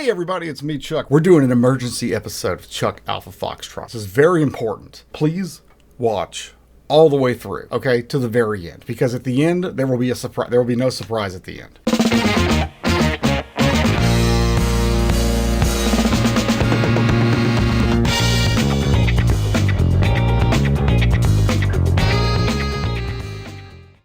Hey everybody, it's me, Chuck. We're doing an emergency episode of Chuck Alpha Foxtrot. This is very important. Please watch all the way through, okay, to the very end, because at the end there will be a surprise. There will be no surprise at the end.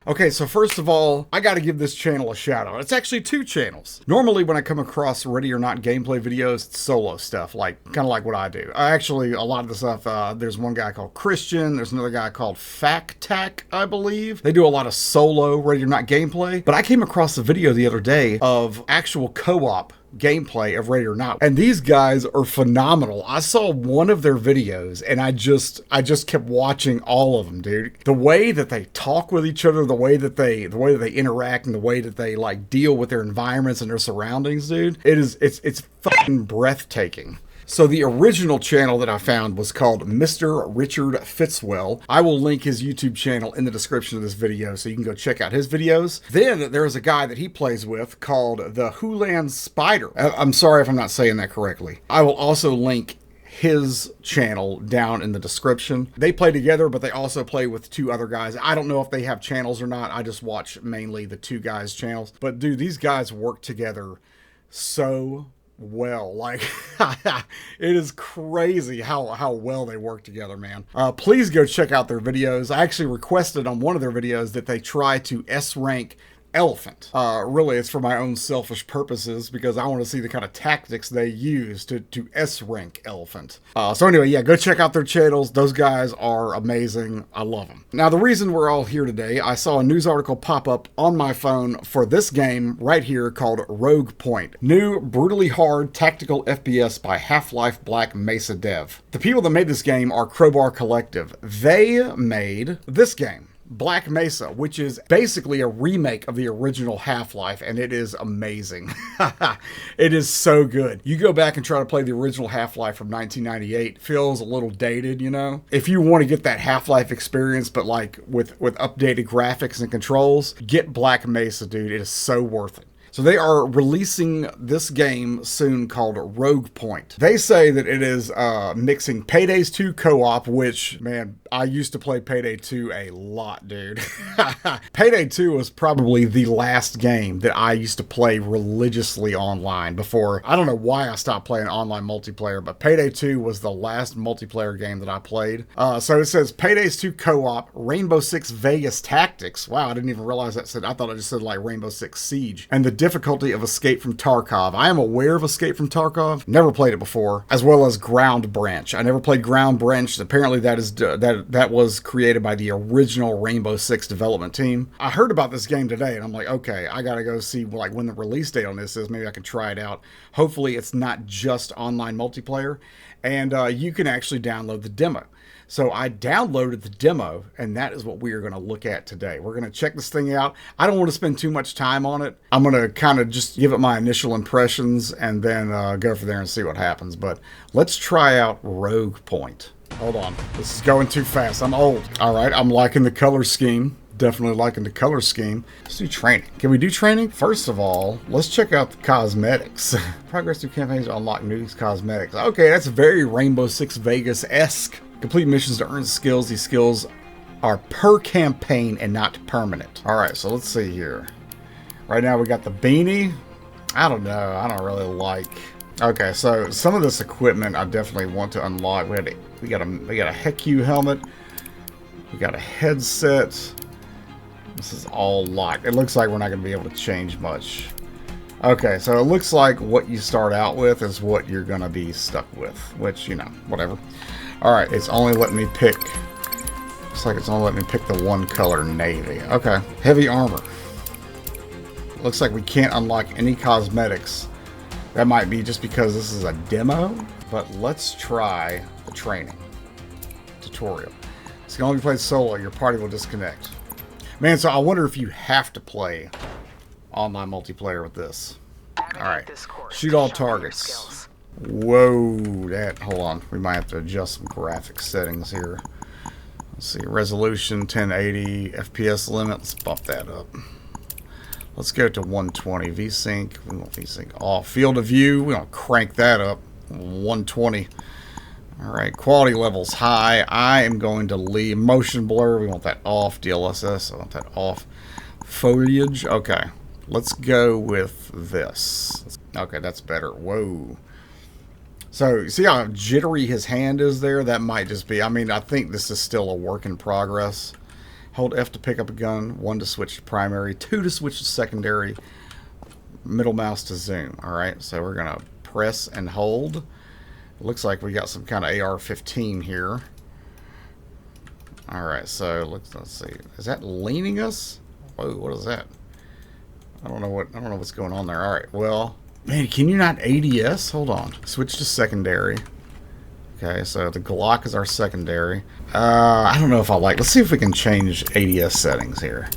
Okay, so first of all, I gotta give this channel a shout out. It's actually two channels. Normally when I come across Ready or Not gameplay videos, it's solo stuff, like kind of like what I do. Actually, a lot of the stuff, there's one guy called Christian, there's another guy called Factac, I believe. They do a lot of solo Ready or Not gameplay, but I came across a video the other day of actual co-op gameplay of Ready or Not, and these guys are phenomenal. I saw one of their videos and I just kept watching all of them, dude. The way that they talk with each other, the way that they interact, and the way that they like deal with their environments and their surroundings, dude, it's fucking breathtaking. So the original channel that I found was called Mr. Richard Fitzwell. I will link his YouTube channel in the description of this video so you can go check out his videos. Then there's a guy that he plays with called the Hulan Spider. I'm sorry if I'm not saying that correctly. I will also link his channel down in the description. They play together, but they also play with two other guys. I don't know if they have channels or not. I just watch mainly the two guys' channels. But dude, these guys work together so well, like it is crazy how well they work together, man. Please go check out their videos. I actually requested on one of their videos that they try to S-rank Elephant. Really, it's for my own selfish purposes because I want to see the kind of tactics they use to S-rank Elephant. So anyway, yeah, go check out their channels. Those guys are amazing. I love them. Now, the reason we're all here today, I saw a news article pop up on my phone for this game right here called Rogue Point. New, brutally hard tactical FPS by Half-Life Black Mesa dev. The people that made this game are Crowbar Collective. They made this game, Black Mesa, which is basically a remake of the original Half-Life, and it is amazing. It is so good. You go back and try to play the original Half-Life from 1998, feels a little dated, you know? If you want to get that Half-Life experience, but like with updated graphics and controls, get Black Mesa, dude. It is so worth it. So they are releasing this game soon called Rogue Point. They say that it is mixing Paydays 2 co-op, which, man, I used to play Payday 2 a lot, dude. Payday 2 was probably the last game that I used to play religiously online before. I don't know why I stopped playing online multiplayer, but Payday 2 was the last multiplayer game that I played. So it says Paydays 2 co-op, Rainbow Six Vegas Tactics. Wow, I didn't even realize that said. I thought it just said like Rainbow Six Siege. And the difficulty of Escape from Tarkov. I am aware of Escape from Tarkov. Never played it before. As well as Ground Branch. I never played Ground Branch. Apparently that was created by the original Rainbow Six development team. I heard about this game today and I'm like, okay, I gotta go see like when the release date on this is. Maybe I can try it out. Hopefully it's not just online multiplayer, and you can actually download the demo. So I downloaded the demo, and that is what we are going to look at today. We're going to check this thing out. I don't want to spend too much time on it. I'm going to kind of just give it my initial impressions and then go from there and see what happens. But let's try out Rogue Point. Hold on. This is going too fast. I'm old. All right. I'm liking the color scheme. Definitely liking the color scheme. Let's do training. Can we do training? First of all, let's check out the cosmetics. Progress through campaigns to unlock new cosmetics. Okay, that's very Rainbow Six Vegas-esque. Complete missions to earn skills. These skills are per campaign and not permanent. All right, so let's see here. Right now we got the beanie. I don't know. I don't really like. Okay, so some of this equipment I definitely want to unlock. We got a HECU helmet. We got a headset. This is all locked. It looks like we're not going to be able to change much. Okay, so it looks like what you start out with is what you're going to be stuck with, which, you know, whatever. Alright, it's only letting me pick. Looks like it's only letting me pick the one color, navy. Okay, heavy armor. Looks like we can't unlock any cosmetics. That might be just because this is a demo, but let's try the training tutorial. This can only be played solo. Your party will disconnect. Man, so I wonder if you have to play online multiplayer with this. Alright, shoot all targets. Whoa, hold on. We might have to adjust some graphics settings here. Let's see, resolution 1080, FPS limit. Let's bump that up. Let's go to 120. VSync. We want VSync off. Field of view. We're going to crank that up. 120. All right. Quality levels high. I am going to leave motion blur. We want that off. DLSS. I want that off. Foliage. Okay. Let's go with this. Okay, that's better. Whoa. So, see how jittery his hand is there? That might just be... I mean, I think this is still a work in progress. Hold F to pick up a gun. 1 to switch to primary. 2 to switch to secondary. Middle mouse to zoom. Alright, so we're going to press and hold. It looks like we got some kind of AR-15 here. Alright, so let's see. Is that leaning us? Whoa, what is that? I don't know what's going on there. Alright, well... Man, can you not ADS? Hold on. Switch to secondary. Okay, so the Glock is our secondary. I don't know if I like... Let's see if we can change ADS settings here.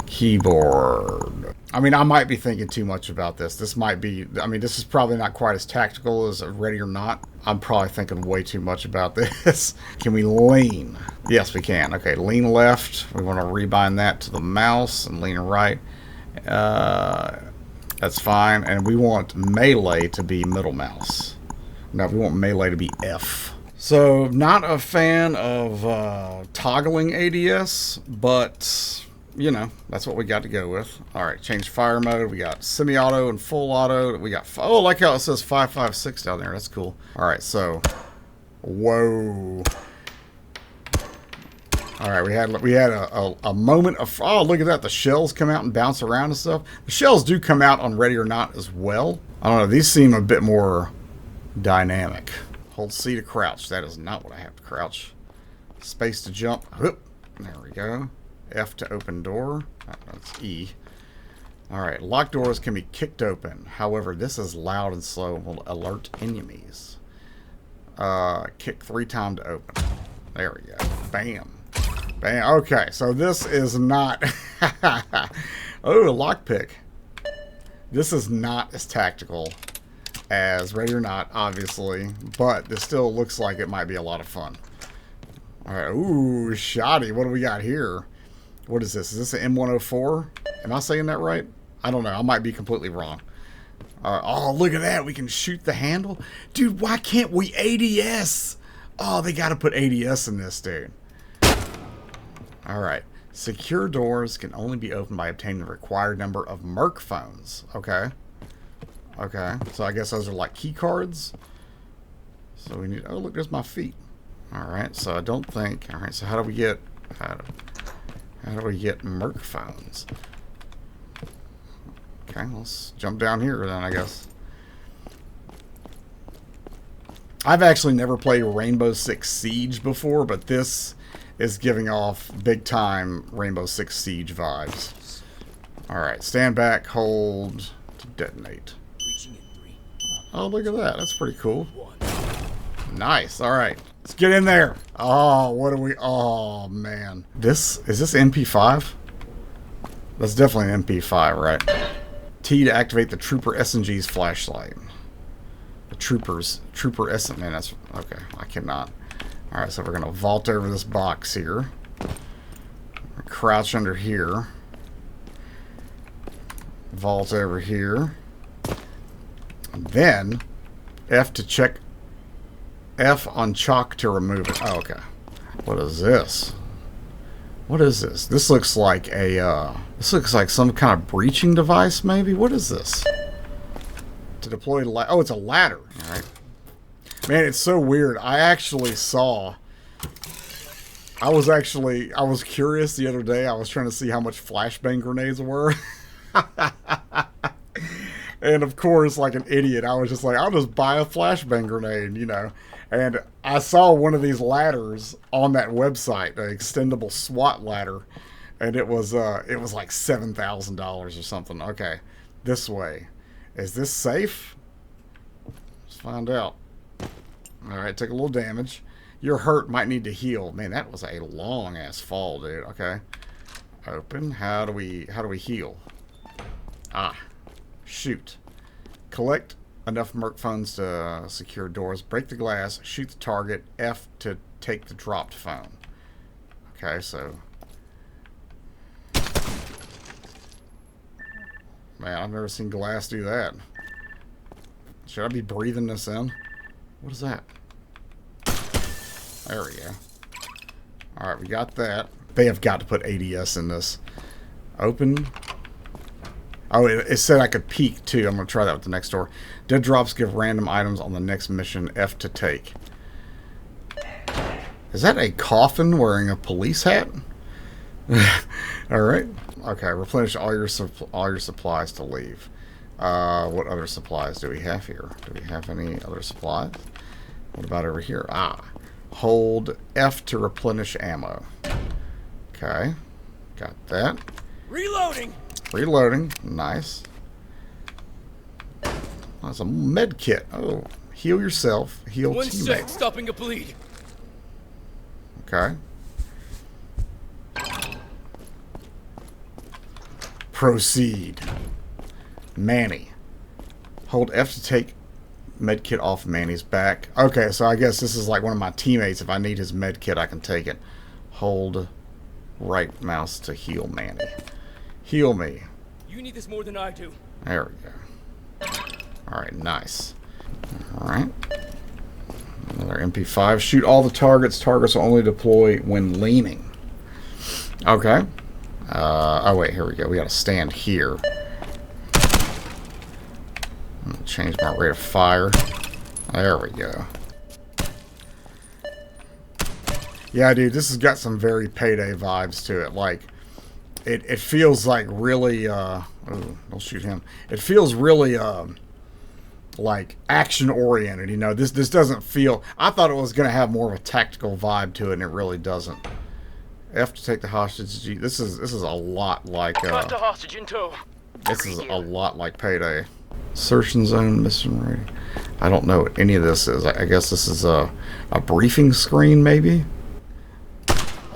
Keyboard. I mean, I might be thinking too much about this. This might be... I mean, this is probably not quite as tactical as Ready or Not. I'm probably thinking way too much about this. Can we lean? Yes, we can. Okay, lean left. We want to rebind that to the mouse and lean right. That's fine. And we want melee to be middle mouse. No, we want melee to be F. So, not a fan of toggling ADS, but, you know, that's what we got to go with. Alright, change fire mode. We got semi-auto and full auto. We got, oh, I like how it says 5.56 down there. That's cool. Alright, so, whoa. Alright, we had a moment of... Oh, look at that. The shells come out and bounce around and stuff. The shells do come out on Ready or Not as well. I don't know. These seem a bit more dynamic. Hold C to crouch. That is not what I have to crouch. Space to jump. Whoop. There we go. F to open door. That's E. Alright, locked doors can be kicked open. However, this is loud and slow and will alert enemies. Kick 3 times to open. There we go. Bam. Bam. Okay, so this is not... Oh, a lockpick. This is not as tactical as Ready or Not, obviously, but this still looks like it might be a lot of fun. Alright, ooh, shoddy. What do we got here? What is this? Is this an M104? Am I saying that right? I don't know. I might be completely wrong. Oh, look at that. We can shoot the handle. Dude, why can't we ADS? Oh, they got to put ADS in this, dude. Alright. Secure doors can only be opened by obtaining the required number of Merc phones. Okay. Okay. So I guess those are like key cards. So we need... Oh, look, there's my feet. Alright, so I don't think... Alright, so how do we get... How do we get Merc phones? Okay, let's jump down here then, I guess. I've actually never played Rainbow Six Siege before, but this is giving off big-time Rainbow Six Siege vibes. Alright, stand back, hold to detonate. Oh, look at that. That's pretty cool. Nice. Alright. Let's get in there. Oh, what are we... Oh, man. Is this MP5? That's definitely an MP5, right? T to activate the Trooper SMG's flashlight. The Trooper SMG. Man, that's... Okay, I cannot. Alright, so we're going to vault over this box here. Crouch under here. Vault over here. And then, F to check... F on chalk to remove it. Oh, okay. What is this? What is this? This looks like a, this looks like some kind of breaching device, maybe? What is this? To deploy... Oh, it's a ladder. Alright. Man, it's so weird. I actually saw... I was curious the other day. I was trying to see how much flashbang grenades were. And of course, like an idiot, I was just like, I'll just buy a flashbang grenade, you know. And I saw one of these ladders on that website, an extendable SWAT ladder, and it was like $7,000 or something. Okay, this way. Is this safe? Let's find out. All right, take a little damage. You're hurt, might need to heal. Man, that was a long ass fall, dude. Okay, open. How do we heal? Ah. Shoot. Collect enough Merc phones to secure doors. Break the glass. Shoot the target. F to take the dropped phone. Okay, so... Man, I've never seen glass do that. Should I be breathing this in? What is that? There we go. Alright, we got that. They have got to put ADS in this. Open. Oh, it said I could peek too. I'm going to try that with the next door. Dead drops give random items on the next mission. F to take. Is that a coffin wearing a police hat? Alright. Okay, replenish all your supplies to leave. What other supplies do we have here? Do we have any other supplies? What about over here? Ah. Hold F to replenish ammo. Okay. Got that. Reloading! Reloading. Nice. That's a med kit. Oh. Heal yourself. Heal One teammate. sec, stopping a bleed. Okay. Proceed. Manny. Hold F to take medkit off Manny's back. Okay, so I guess this is like one of my teammates. If I need his medkit, I can take it. Hold right mouse to heal Manny. Heal me. You need this more than I do. There we go. Alright, nice. Alright. Another MP5. Shoot all the targets. Targets will only deploy when leaning. Okay. Oh, wait, here we go. We got to stand here. I'm gonna change my rate of fire. There we go. Yeah, dude, this has got some very Payday vibes to it. Like, it feels like really, oh, don't shoot him. It feels really, like, action-oriented, you know? This doesn't feel... I thought it was going to have more of a tactical vibe to it, and it really doesn't. F to take the hostage. This is a lot like, Got the hostage in tow. this is a lot like Payday. Insertion zone, mission ready. I don't know what any of this is. I guess this is a briefing screen, maybe?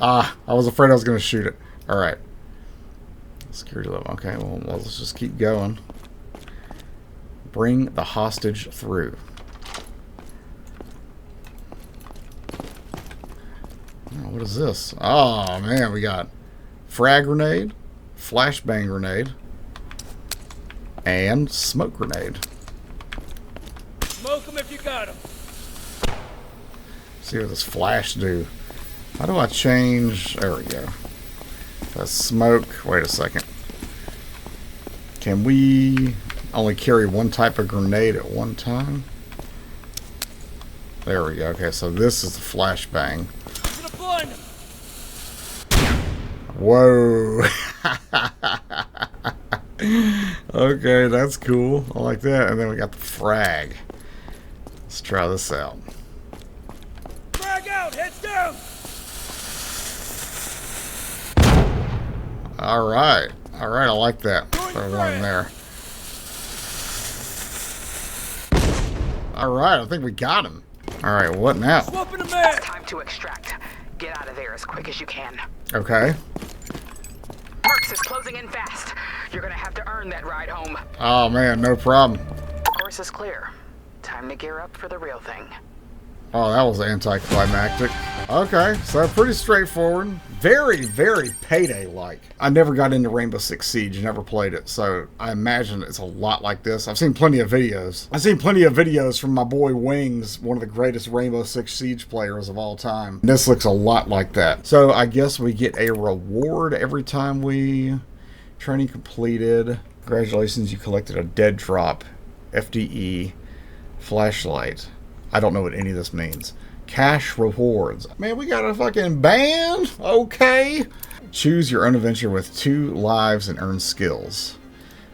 Ah, I was afraid I was going to shoot it. Alright. Security level. Okay, well, let's just keep going. Bring the hostage through. Oh, what is this? Oh, man, we got frag grenade, flashbang grenade, and smoke grenade. Smoke them if you got them. See what this flash do. How do I change? There we go. That's smoke. Wait a second. Can we only carry one type of grenade at one time? There we go. Okay, so this is the flashbang. I'm gonna blind them. Whoa. Okay, that's cool. I like that. And then we got the frag. Let's try this out. Frag out, heads down. Alright. Alright, I like that. Throw one in there. Alright, I think we got him. Alright, what now? Swapping a man. Time to extract. Get out of there as quick as you can. Okay. Mercs is closing in fast. You're gonna have to earn that ride home. Oh man, no problem. Course is clear. Time to gear up for the real thing. Oh, that was anticlimactic. Okay, so pretty straightforward. Very, very Payday-like. I never got into Rainbow Six Siege, never played it, so I imagine it's a lot like this. I've seen plenty of videos. I've seen plenty of videos from my boy Wings, one of the greatest Rainbow Six Siege players of all time. This looks a lot like that. So I guess we get a reward every time we... Training completed. Congratulations, you collected a dead drop. FDE. Flashlight. I don't know what any of this means. Cash rewards. Man, we got a fucking band? Okay. Choose your own adventure with 2 lives and earn skills.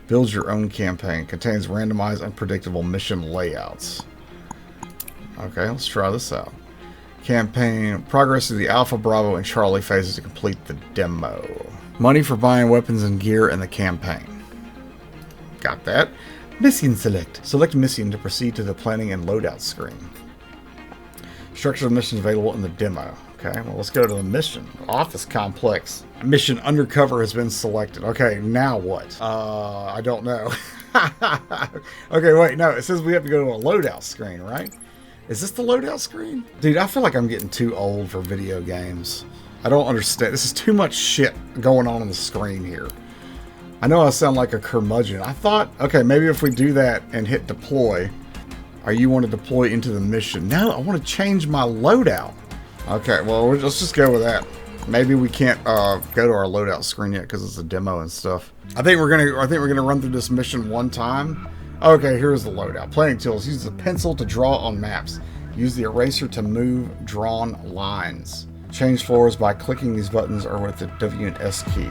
Build your own campaign. Contains randomized, unpredictable mission layouts. Okay, let's try this out. Campaign. Progress through the Alpha, Bravo, and Charlie phases to complete the demo. Money for buying weapons and gear in the campaign. Got that. Mission select. Select mission to proceed to the planning and loadout screen. Structure of missions available in the demo. Okay, well, let's go to the mission. Office complex. Mission undercover has been selected. Okay, now what? I don't know. Okay, wait, no, it says we have to go to a loadout screen, right? Is this the loadout screen? Dude, I feel like I'm getting too old for video games. I don't understand. This is too much shit going on the screen here. I know I sound like a curmudgeon. I thought, okay, maybe if we do that and hit deploy, or you want to deploy into the mission. No, I want to change my loadout. Okay, well, let's just go with that. Maybe we can't go to our loadout screen yet because it's a demo and stuff. I think we're gonna run through this mission one time. Okay, here's the loadout. Planning tools. Use the pencil to draw on maps. Use the eraser to move drawn lines. Change floors by clicking these buttons or with the W and S key.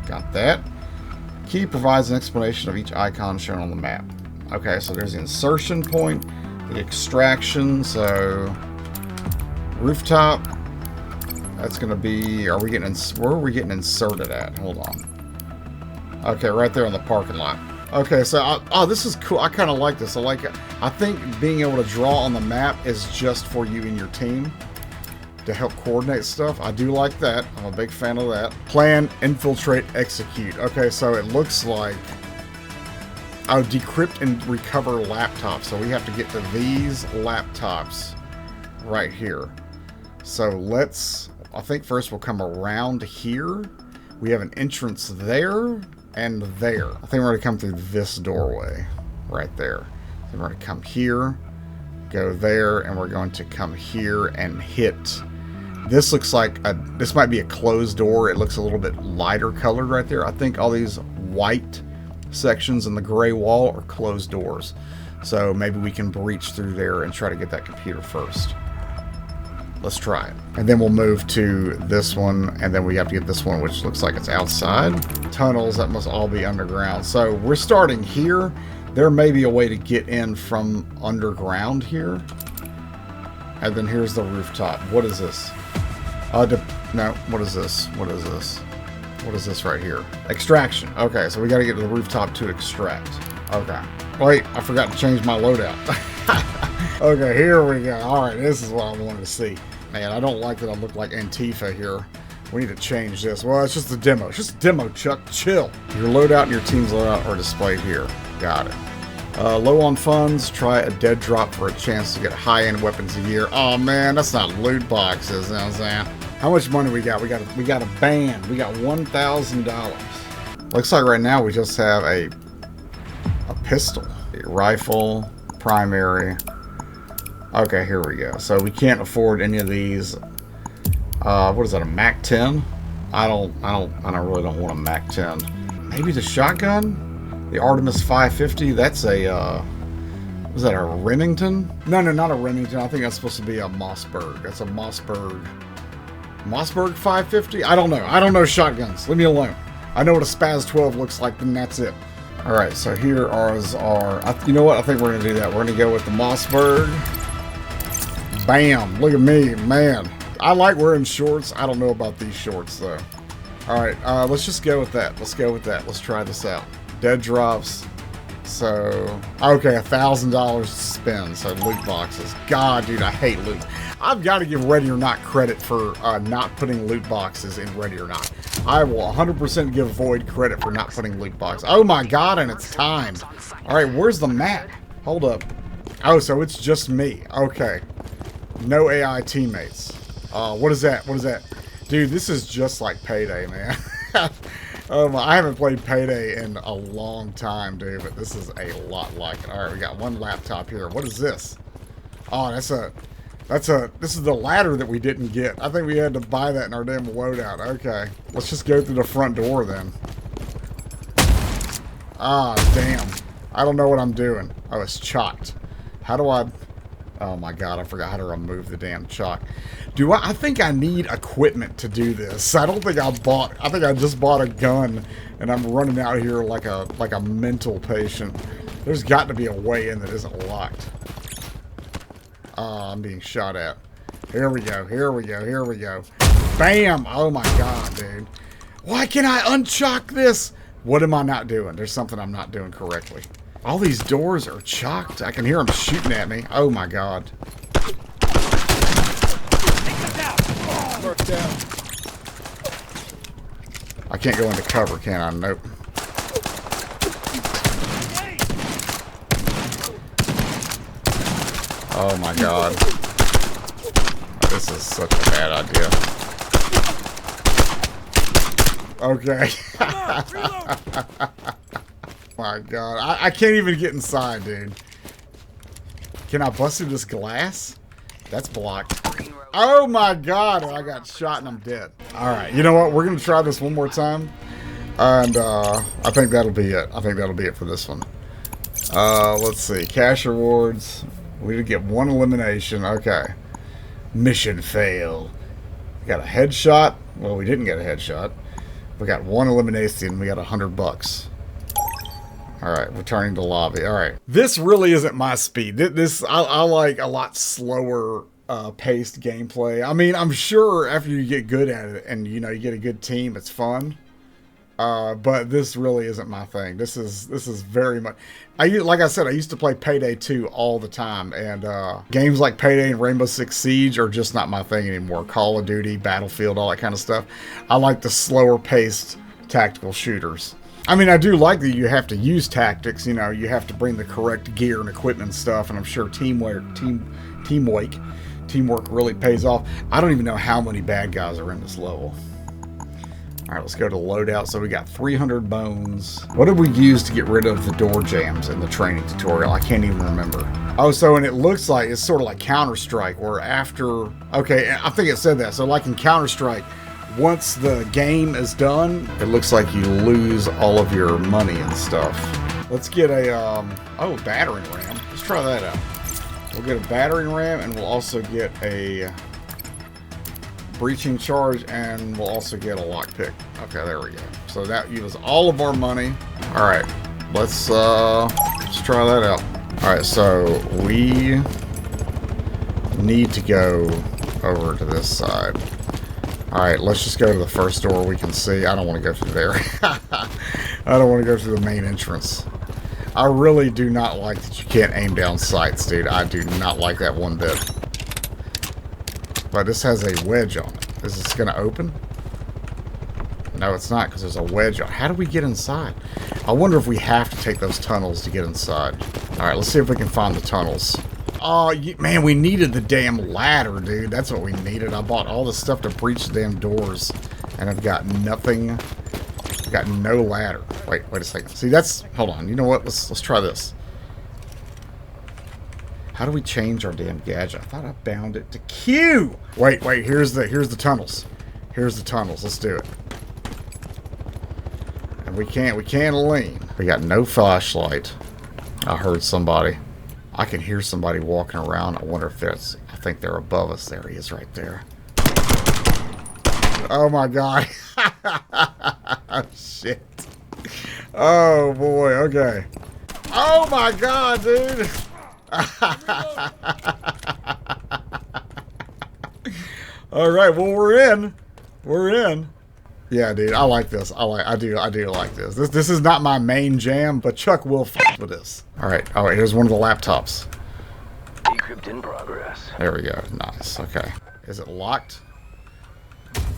Got that. Key provides an explanation of each icon shown on the map. Okay, so there's the insertion point, the extraction, so rooftop. That's gonna be, where are we getting inserted at? Hold on. Okay, right there in the parking lot. Okay, so, oh, this is cool. I kind of like this. I like it. I think being able to draw on the map is just for you and your team to help coordinate stuff. I do like that. I'm a big fan of that. Plan, infiltrate, execute. Okay, so it looks like, oh, decrypt and recover laptops. So we have to get to these laptops right here. So I think first we'll come around here. We have an entrance there and there. I think we're gonna come through this doorway right there. So we're gonna come here, go there, and we're going to come here and hit. This looks like this might be a closed door. It looks a little bit lighter colored right there. I think all these white sections in the gray wall are closed doors. So maybe we can breach through there and try to get that computer first. Let's try it. And then we'll move to this one, and then we have to get this one, which looks like it's outside. Tunnels, that must all be underground. So we're starting here. There may be a way to get in from underground here. And then here's the rooftop. What is this? No, what is this? What is this? What is this right here? Extraction. Okay, so we got to get to the rooftop to extract. Okay. Wait, I forgot to change my loadout. Okay, here we go. All right, this is what I wanted to see. Man, I don't like that I look like Antifa here. We need to change this. Well, it's just a demo. It's just a demo, Chuck. Chill. Your loadout and your team's loadout are displayed here. Got it. Low on funds. Try a dead drop for a chance to get high-end weapons a year. Oh man, that's not loot boxes. You know what I'm saying? How much money we got? We got a band. We got $1,000. Looks like right now we just have a pistol, a rifle, primary. Okay, here we go. So we can't afford any of these. What is that? A MAC 10? I really don't want a MAC 10. Maybe the shotgun, the Artemis 550. That's a was that a Remington? No, not a Remington. I think that's supposed to be a Mossberg. That's a Mossberg 550. I don't know. I don't know shotguns. Leave me alone. I know what a Spaz 12 looks like, and that's it. All right. So here are you know what? I think we're gonna do that. We're gonna go with the Mossberg. Bam! Look at me, man. I like wearing shorts. I don't know about these shorts though. All right, let's just go with that. Let's try this out. Dead drops. So okay, $1,000 to spend. So loot boxes. God, dude, I hate loot. I've got to give Ready or Not credit for not putting loot boxes in Ready or Not. I will 100% give Void credit for not putting loot boxes. Oh my God, and it's timed. All right, where's the map? Hold up. Oh, so it's just me. Okay. No AI teammates. What is that? What is that? Dude, this is just like Payday, man. I haven't played Payday in a long time, dude, but this is a lot like it. All right, we got one laptop here. What is this? Oh, this is the ladder that we didn't get. I think we had to buy that in our damn loadout. Okay, let's just go through the front door then. Ah, damn. I don't know what I'm doing. Oh, it's chalked. How do I... Oh my God, I forgot how to remove the damn chalk. I think I need equipment to do this. I think I just bought a gun and I'm running out here like a mental patient. There's got to be a way in that isn't locked. I'm being shot at. Here we go. Bam! Oh my God, dude. Why can't I unchalk this? What am I not doing? There's something I'm not doing correctly. All these doors are chalked. I can hear them shooting at me. Oh my God. I can't go into cover, can I? Nope. Oh my God. This is such a bad idea. Okay. Come on, reload. My God. I can't even get inside, dude. Can I bust through this glass? That's blocked. Oh my God. I got shot and I'm dead. Alright, you know what? We're going to try this one more time. And I think that'll be it. I think that'll be it for this one. Let's see. Cash rewards. We did get one elimination. Okay. Mission fail. We got a headshot. Well, we didn't get a headshot. We got one elimination. We got $100. Alright, returning to lobby. Alright. This really isn't my speed. This I like a lot slower paced gameplay. I mean, I'm sure after you get good at it and you know you get a good team, it's fun. But this really isn't my thing. This is very much. Like I said, I used to play Payday 2 all the time, and games like Payday and Rainbow Six Siege are just not my thing anymore. Call of Duty, Battlefield, all that kind of stuff. I like the slower paced tactical shooters. I mean, I do like that you have to use tactics. You know, you have to bring the correct gear and equipment and stuff, and I'm sure teamwork really pays off. I don't even know how many bad guys are in this level. Alright, let's go to loadout. So we got 300 bones. What did we use to get rid of the door jams in the training tutorial? I can't even remember. Oh, so and it looks like it's sort of like Counter-Strike, where after... Okay, I think it said that. So like in Counter-Strike, once the game is done, it looks like you lose all of your money and stuff. Let's get a, oh, battering ram. Let's try that out. We'll get a battering ram, and we'll also get a breaching charge, and we'll also get a lockpick. Okay, there we go. So that uses all of our money. All right, let's try that out. All right, so we need to go over to this side. All right, let's just go to the first door we can see. I don't want to go through there. I don't want to go through the main entrance. I really do not like that you can't aim down sights, dude. I do not like that one bit. But this has a wedge on it. Is this going to open? No, it's not, because there's a wedge on it. How do we get inside? I wonder if we have to take those tunnels to get inside. Alright, let's see if we can find the tunnels. Oh, man, we needed the damn ladder, dude. That's what we needed. I bought all the stuff to breach the damn doors, and I've got nothing. I've got no ladder. Wait a second. See, that's... Hold on. You know what? Let's try this. How do we change our damn gadget? I thought I bound it to Q. Wait. Here's the tunnels. Here's the tunnels. Let's do it. And we can't lean. We got no flashlight. I heard somebody. I can hear somebody walking around. I wonder if that's... I think they're above us. There he is right there. Oh my God. Shit. Oh boy. Okay. Oh my God, dude. All right, well, we're in. Yeah, dude, I like this. I do like this. This is not my main jam, but Chuck will fuck with this. All right, here's one of the laptops. Decrypt in progress. There we go. Nice. Okay. Is it locked?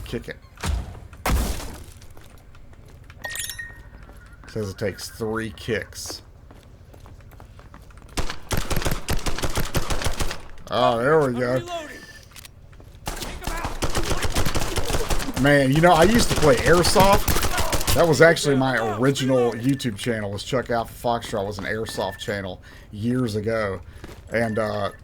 Kick it. Says it takes 3 kicks. Oh, there we go. Man, you know, I used to play Airsoft. That was actually my original YouTube channel, was Chuck Alpha Foxtrot. Was an Airsoft channel years ago. And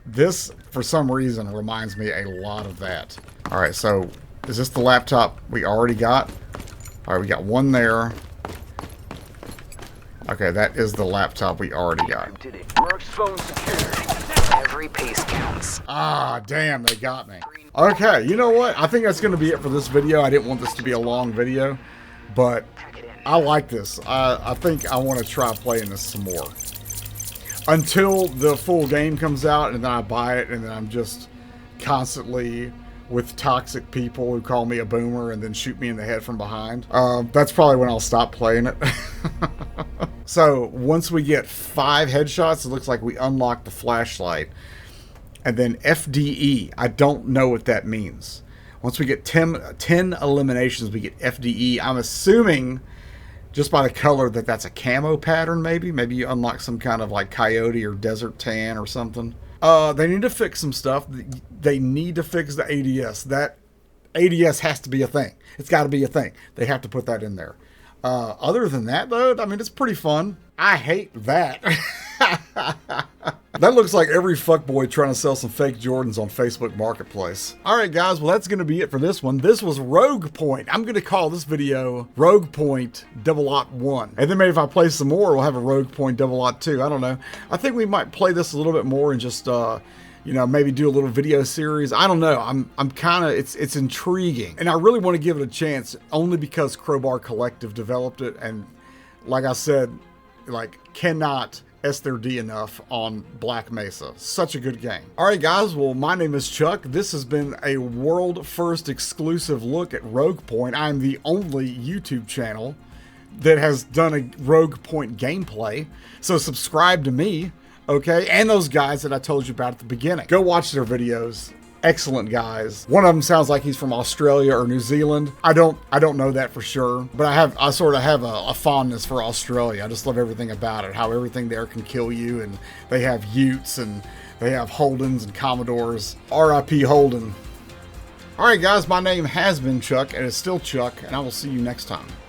this, for some reason, reminds me a lot of that. All right, so is this the laptop we already got? All right, we got one there. Okay, that is the laptop we already got. Merc's phone secured. Every piece counts. Ah, damn, they got me. Okay, you know what? I think that's going to be it for this video. I didn't want this to be a long video, but I like this. I think I want to try playing this some more. Until the full game comes out, and then I buy it, and then I'm just constantly with toxic people who call me a boomer and then shoot me in the head from behind. That's probably when I'll stop playing it. So once we get 5 headshots, it looks like we unlock the flashlight. And then FDE, I don't know what that means. Once we get 10 eliminations, we get FDE. I'm assuming, just by the color, that that's a camo pattern, maybe. Maybe you unlock some kind of like coyote or desert tan or something. They need to fix some stuff. They need to fix the ADS. That ADS has to be a thing. It's got to be a thing. They have to put that in there. Other than that, though, I mean, it's pretty fun. I hate that. That looks like every fuckboy trying to sell some fake Jordans on Facebook Marketplace. All right, guys, well, that's going to be it for this one. This was Rogue Point. I'm going to call this video Rogue Point Double Aught 1. And then maybe if I play some more, we'll have a Rogue Point Double Aught 2. I don't know. I think we might play this a little bit more and just, you know, maybe do a little video series. I don't know. I'm kind of, it's intriguing. And I really want to give it a chance only because Crowbar Collective developed it. And like I said, like, cannot S their D enough on Black Mesa. Such a good game. All right, guys. Well, my name is Chuck. This has been a world first exclusive look at Rogue Point. I'm the only YouTube channel that has done a Rogue Point gameplay. So subscribe to me, okay? And those guys that I told you about at the beginning. Go watch their videos. Excellent guys. One of them sounds like he's from Australia or New Zealand. I don't know that for sure, but I sort of have a fondness for Australia. I just love everything about it, how everything there can kill you, and they have Utes and they have Holdens and Commodores. R.I.P. Holden. All right, guys, my name has been Chuck, and it's still Chuck, and I will see you next time.